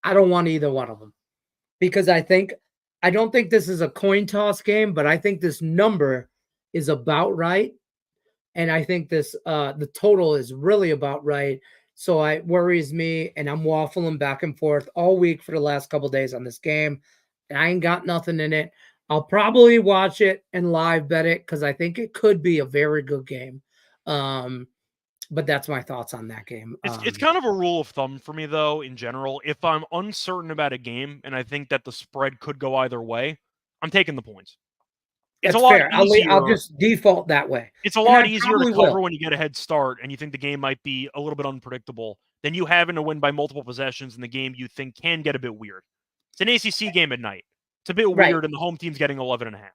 I don't want either one of them because I don't think this is a coin toss game, but I think this number is about right. And I think this the total is really about right. So it worries me, and I'm waffling back and forth all week for the last couple days on this game. And I ain't got nothing in it. I'll probably watch it and live bet it because I think it could be a very good game. Um, but that's my thoughts on that game. It's kind of a rule of thumb for me though, in general. If I'm uncertain about a game and I think that the spread could go either way, I'm taking the points. It's a That's lot fair. I'll easier. just default that way, It's a and lot I easier to probably cover will. when you get a head start and you think the game might be a little bit unpredictable than you having to win by multiple possessions in the game you think can get a bit weird. It's an ACC game at night. It's a bit Right. weird, and the home team's getting 11 and a half.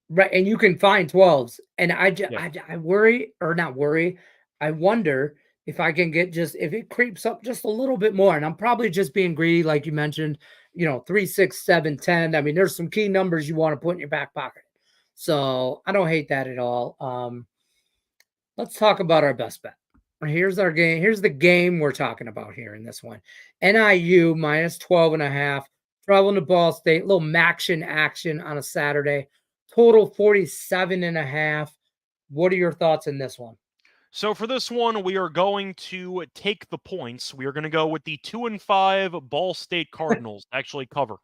Right, and you can find 12s, and Yeah. I worry, or not worry, I wonder if I can get just if it creeps up just a little bit more, and I'm probably just being greedy, like you mentioned, 3, 6, 7, 10. I mean, there's some key numbers you want to put in your back pocket. So I don't hate that at all. Let's talk about our best bet. Here's our game. Here's the game we're talking about here in this one. NIU minus 12.5. Traveling to Ball State. Little Maction action on a Saturday. Total 47.5. What are your thoughts in this one? So for this one, we are going to take the points. We are going to go with the 2-5 Ball State Cardinals to actually cover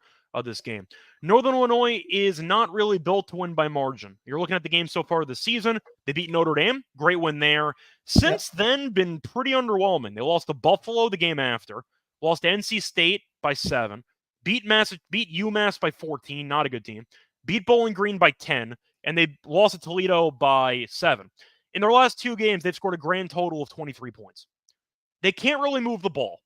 this game. Northern Illinois is not really built to win by margin. You're looking at the game so far this season. They beat Notre Dame. Great win there. Since then, been pretty underwhelming. They lost to Buffalo the game after. Lost to NC State by 7. Beat UMass by 14. Not a good team. Beat Bowling Green by 10. And they lost to Toledo by 7. In their last 2 games, they've scored a grand total of 23 points. They can't really move the ball.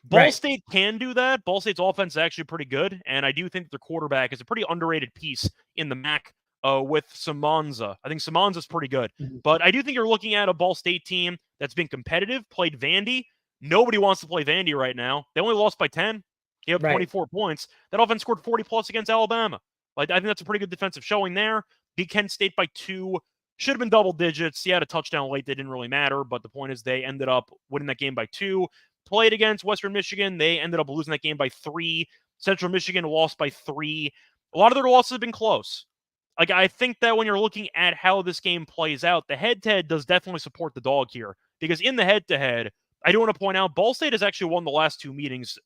Ball State can do that. Ball State's offense is actually pretty good, and I do think their quarterback is a pretty underrated piece in the MAC with Simonza. I think Simonza's pretty good. Mhm. But I do think you're looking at a Ball State team that's been competitive, played Vandy. Nobody wants to play Vandy right now. They only lost by 10. They have 24 points. That offense scored 40-plus against Alabama. I think that's a pretty good defensive showing there. Beat Kent State by 2. Should have been double digits. He had a touchdown late that didn't really matter, but the point is they ended up winning that game by 2. Played against Western Michigan. They ended up losing that game by 3. Central Michigan lost by 3. A lot of their losses have been close. I think that when you're looking at how this game plays out, the head-to-head does definitely support the dog here. Because in the head-to-head, I do want to point out, Ball State has actually won the last 2 meetings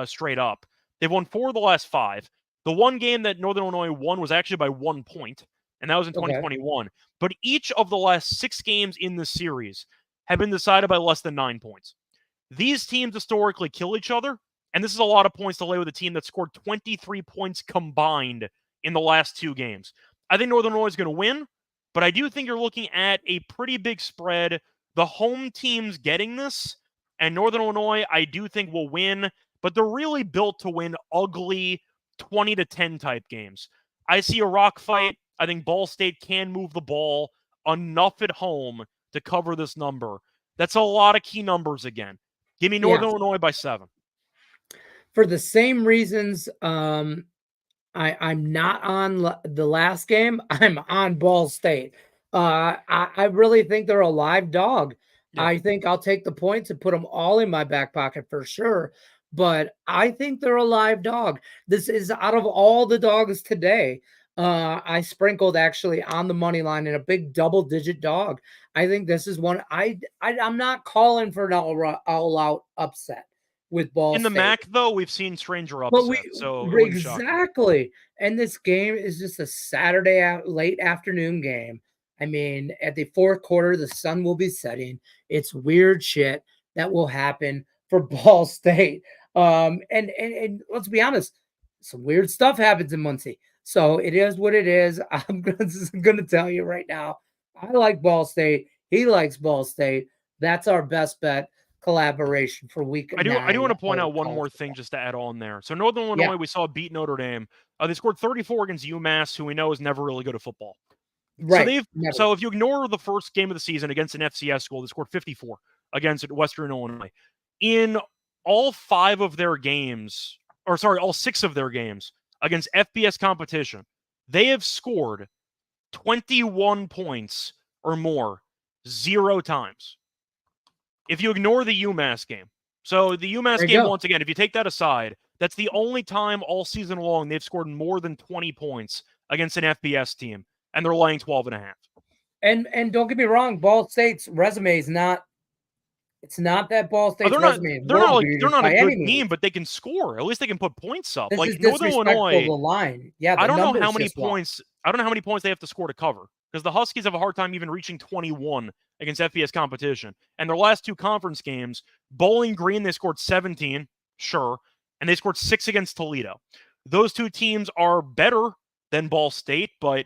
straight up. They've won 4 of the last 5. The one game that Northern Illinois won was actually by 1 point, and that was in 2021. But each of the last 6 games in this series have been decided by less than 9 points. These teams historically kill each other, and this is a lot of points to lay with a team that scored 23 points combined in the last 2 games. I think Northern Illinois is going to win, but I do think you're looking at a pretty big spread. The home team's getting this, and Northern Illinois, I do think, will win, but they're really built to win ugly 20-10 type games. I see a rock fight. I think Ball State can move the ball enough at home to cover this number. That's a lot of key numbers again. Give me Northern Illinois by 7. For the same reasons, I'm not on the last game. I'm on Ball State. I really think they're a live dog. Yeah. I think I'll take the points and put them all in my back pocket for sure. But I think they're a live dog. This is out of all the dogs today. I sprinkled actually on the money line in a big double-digit dog. I think this is one. I'm not calling for an all-out upset with Ball In the State. MAC, though, we've seen stranger upsets. So exactly. And this game is just a Saturday late afternoon game. I mean, at the 4th quarter, the sun will be setting. It's weird shit that will happen for Ball State. And let's be honest, some weird stuff happens in Muncie. So it is what it is. I'm going to tell you right now. I like Ball State. He likes Ball State. That's our best bet collaboration for week 9. I do want to point out one more thing just to add on there. So Northern Illinois, we saw beat Notre Dame. They scored 34 against UMass, who we know is never really good at football. Right. So if you ignore the first game of the season against an FCS school, they scored 54 against Western Illinois. In all 5 of their games, all 6 of their games against FBS competition, they have scored 21 points or more 0 times. If you ignore the UMass game. So the UMass game, once again, if you take that aside, that's the only time all season long they've scored more than 20 points against an FBS team, and they're laying 12.5. And don't get me wrong, Ball State's resume is not. It's not that Ball State's resume. They're not a good team, but they can score. At least they can put points up. This is Northern Illinois, the line. Yeah, I don't know how many points. I don't know how many points they have to score to cover, because the Huskies have a hard time even reaching 21 against FBS competition. And their last 2 conference games, Bowling Green, they scored 17, sure, and they scored 6 against Toledo. Those 2 teams are better than Ball State, but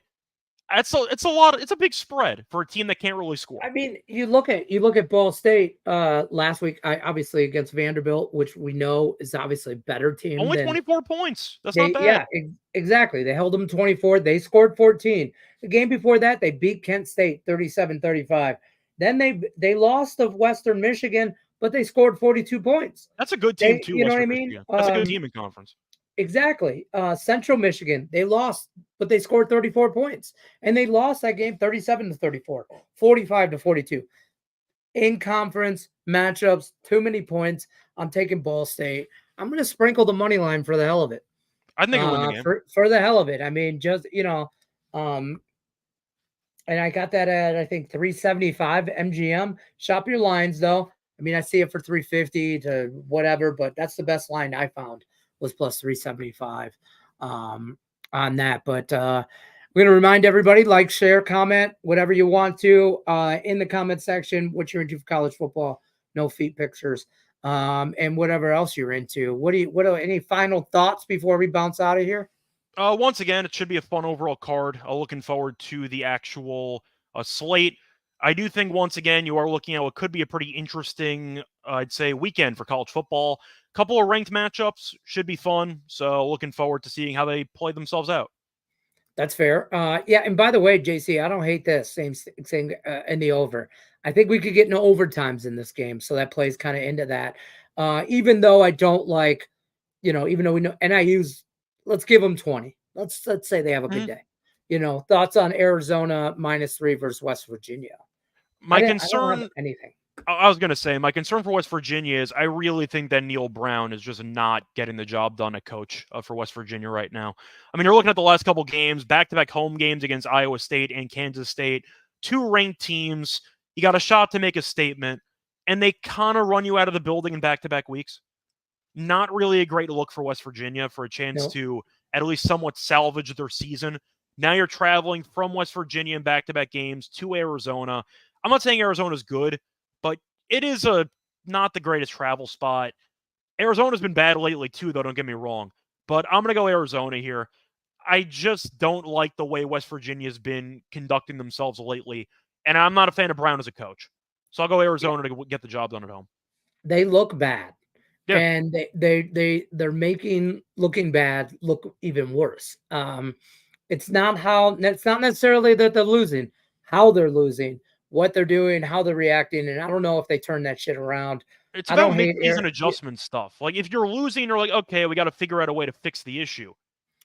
it's a big spread for a team that can't really score. I mean, you look at Ball State last week, obviously against Vanderbilt, which we know is obviously a better team. Only 24 points. That's not bad. Yeah, exactly. They held them 24. They scored 14. The game before that, they beat Kent State 37-35. Then they lost to Western Michigan, but they scored 42 points. That's a good team too. You know what I mean? Michigan. That's a good team in conference. Exactly. Central Michigan, they lost, but they scored 34 points. And they lost that game 37-34, 45-42. In conference matchups, too many points. I'm taking Ball State. I'm going to sprinkle the money line for the hell of it. I think it'll win the game. For the hell of it. I mean, just, And I got that at, I think, 375 MGM. Shop your lines, though. I mean, I see it for 350 to whatever, but that's the best line I found was plus 375 on that. But we're going to remind everybody, like, share, comment, whatever you want to in the comment section, what you're into for college football, no feet pictures, and whatever else you're into. What are any final thoughts before we bounce out of here? Once again, it should be a fun overall card. Looking forward to the actual slate. I do think, once again, you are looking at what could be a pretty interesting, I'd say, weekend for college football. Couple of ranked matchups should be fun. So looking forward to seeing how they play themselves out. That's fair. Yeah, and by the way, JC, I don't hate this same in the over. I think we could get no overtimes in this game, so that plays kind of into that. Even though I don't like, even though we know, and I use, let's give them 20. Let's say they have a good day. Thoughts on Arizona -3 versus West Virginia? My I don't have concern, anything. I was going to say, my concern for West Virginia is I really think that Neil Brown is just not getting the job done at coach for West Virginia right now. I mean, you're looking at the last couple games, back-to-back home games against Iowa State and Kansas State, two ranked teams. You got a shot to make a statement, and they kind of run you out of the building in back-to-back weeks. Not really a great look for West Virginia for a chance to at least somewhat salvage their season. Now you're traveling from West Virginia in back-to-back games to Arizona. I'm not saying Arizona's good, but it is not the greatest travel spot. Arizona's been bad lately too, though, don't get me wrong. But I'm going to go Arizona here. I just don't like the way West Virginia's been conducting themselves lately, and I'm not a fan of Brown as a coach. So I'll go Arizona to get the job done at home. They look bad. Yeah. And they're making looking bad look even worse. It's not necessarily that they're losing, how they're losing, what they're doing, how they're reacting, and I don't know if they turn that shit around. It's I about don't hate mid-season adjustment stuff. Like, if you're losing, you're like, okay, we got to figure out a way to fix the issue.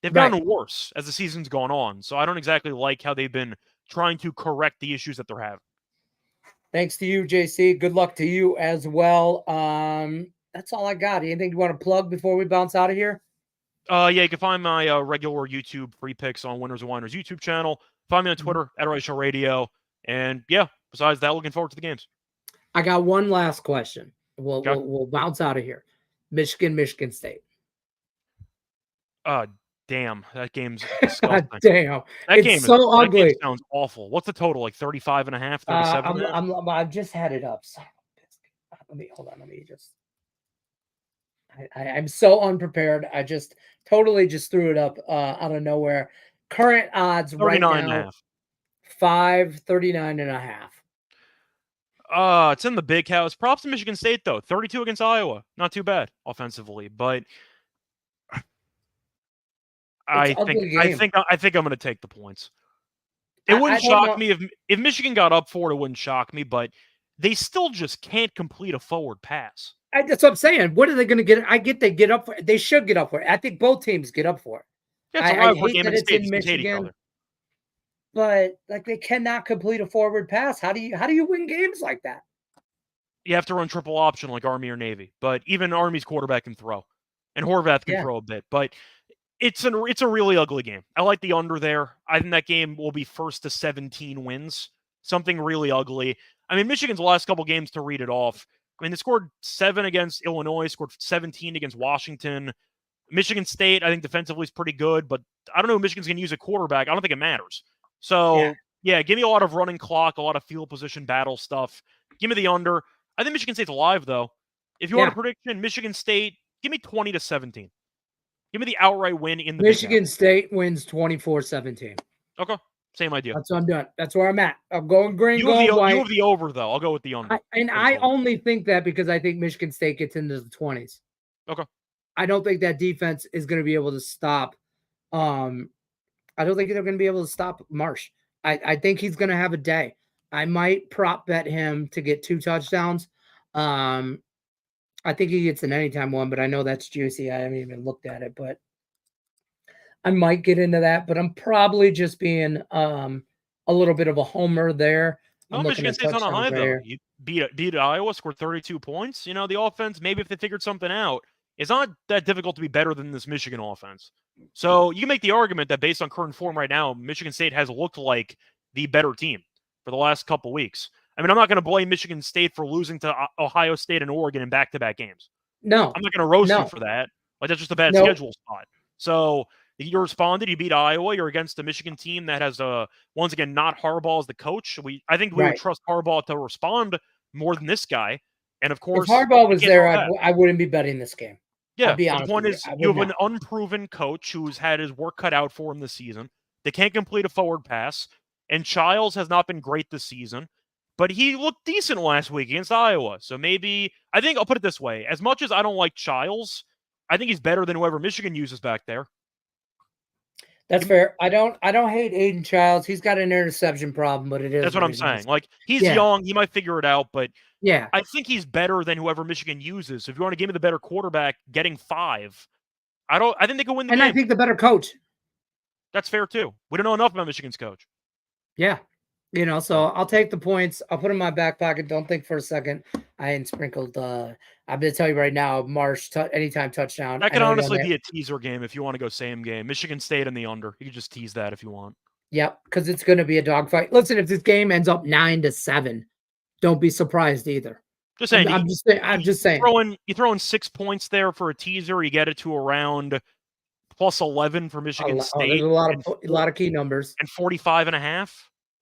They've gotten worse as the season's gone on, so I don't exactly like how they've been trying to correct the issues that they're having. Thanks to you, JC. Good luck to you as well. That's all I got. Anything you want to plug before we bounce out of here? Yeah, you can find my regular YouTube free picks on Winners and Whiners YouTube channel. Find me on Twitter at Right Show Radio. And yeah, besides that, looking forward to the games. I got one last question. We'll bounce out of here. Michigan State. Damn, that game's disgusting. Damn, That so ugly. That game sounds awful. What's the total? Like 35.5, 37? I've just had it up. Hold on. Let me just. I'm so unprepared. I just totally just threw it up out of nowhere. Current odds right now, 539.5. It's in the big house. Props to Michigan State though. 32 against Iowa. Not too bad offensively, but I think I'm going to take the points. It wouldn't shock me if Michigan got up for it. It wouldn't shock me, but they still just can't complete a forward pass. That's what I'm saying. What are they going to get? I get they get up for it. They should get up for it. I think both teams get up for it. Yeah, I hate that it's in Michigan, but like they cannot complete a forward pass. How do you win games like that? You have to run triple option like Army or Navy, but even Army's quarterback can throw, and Horvath can throw a bit. But it's a really ugly game. I like the under there. I think that game will be 1 to 17 wins. Something really ugly. I mean, Michigan's last couple games, to read it off, I mean, they scored 7 against Illinois, scored 17 against Washington. Michigan State, I think defensively is pretty good, but I don't know if Michigan's going to use a quarterback. I don't think it matters. So, yeah, give me a lot of running clock, a lot of field position battle stuff. Give me the under. I think Michigan State's alive, though. If you want a prediction, Michigan State, give me 20 to 17. Give me the outright win in the Michigan State wins 24-17. Okay. Same idea. That's what I'm doing. That's where I'm at. I'm going green, going white. You have the over, though. I'll go with the under. I only think that because I think Michigan State gets into the 20s. Okay. I don't think that defense is going to be able to stop. I don't think they're going to be able to stop Marsh. I think he's going to have a day. I might prop bet him to get 2 touchdowns. I think he gets an anytime one, but I know that's juicy. I haven't even looked at it, but I might get into that. But I'm probably just being a little bit of a homer there. No, Michigan State's on a high, though. You beat Iowa, scored 32 points. You know, the offense, maybe if they figured something out, it's not that difficult to be better than this Michigan offense. So you can make the argument that based on current form right now, Michigan State has looked like the better team for the last couple weeks. I mean, I'm not going to blame Michigan State for losing to Ohio State and Oregon in back-to-back games. No, I'm not going to roast you no, for that. Like, that's just a bad no. schedule spot. So you responded. You beat Iowa. You're against a Michigan team that has, once again, not Harbaugh as the coach. I think we would Right. trust Harbaugh to respond more than this guy. And of If course, Harbaugh you was can't throw there, that. I wouldn't be betting this game. I'll Yeah, be but the honest point with you. is, I you would have not. an unproven coach who's had his work cut out for him this season. They can't complete a forward pass, and Childs has not been great this season, but he looked decent last week against Iowa. So maybe I think I'll put it this way: as much as I don't like Childs, I think he's better than whoever Michigan uses back there. That's fair. I don't hate Aiden Childs. He's got an interception problem, but it is That's what what I'm it saying. is. Like, he's Yeah. young, he might figure it out, but Yeah. I think he's better than whoever Michigan uses. So if you want to give me the better quarterback, getting 5, I think they could win the And game. I think the better coach. That's fair too. We don't know enough about Michigan's coach. Yeah. So I'll take the points. I'll put them in my back pocket. Don't think for a second. I ain't sprinkled. I'm going to tell you right now, Marsh, anytime touchdown. That I could know honestly be a teaser game if you want to go same game. Michigan State in the under. You could just tease that if you want. Yep, because it's going to be a dogfight. Listen, if this game ends up 9-7, don't be surprised either. Just saying. I'm just saying. You throw in 6 points there for a teaser. You get it to around plus 11 for Michigan State. There's a lot of key numbers. And 45.5.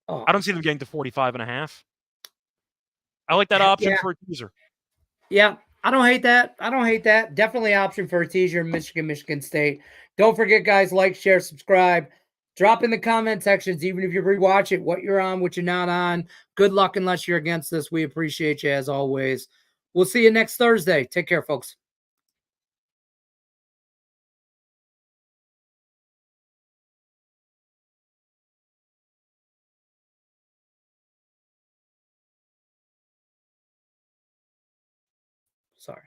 Oh. I don't see them getting to 45.5. I like that option for a teaser. Yeah, I don't hate that. Definitely option for a teaser in Michigan State. Don't forget, guys, like, share, subscribe. Drop in the comment sections, even if you rewatch it, what you're on, what you're not on. Good luck unless you're against this. We appreciate you as always. We'll see you next Thursday. Take care, folks. Sorry.